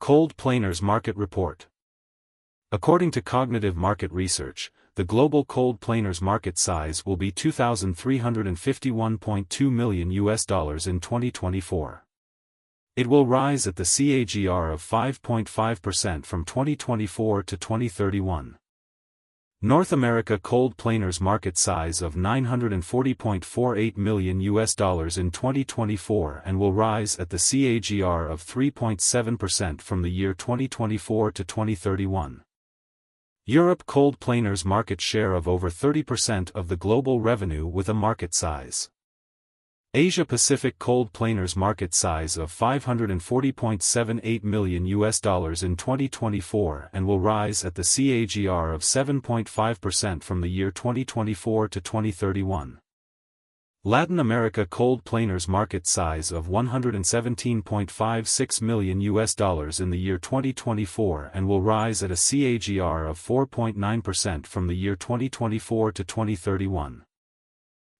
Cold Planers Market Report. According to Cognitive Market Research, the global cold planers market size will be $2,351.2 million in 2024. It will rise at the CAGR of 5.5% from 2024 to 2031. North America cold planers market size of $940.48 million in 2024 and will rise at the CAGR of 3.7% from the year 2024 to 2031. Europe cold planers market share of over 30% of the global revenue with a market size. Asia Pacific cold planers market size of $540.78 million in 2024 and will rise at the CAGR of 7.5% from the year 2024 to 2031. Latin America cold planers market size of $117.56 million in the year 2024 and will rise at a CAGR of 4.9% from the year 2024 to 2031.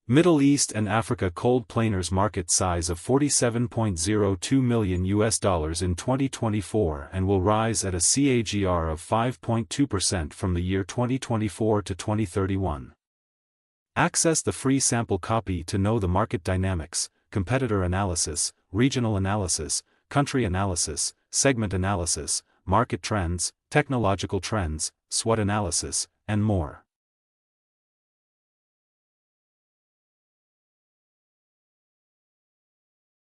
Middle East and Africa cold planers market size of $47.02 million in 2024 and will rise at a CAGR of 5.2% from the year 2024 to 2031. Access the free sample copy to know the market dynamics, competitor analysis, regional analysis, country analysis, segment analysis, market trends, technological trends, SWOT analysis, and more.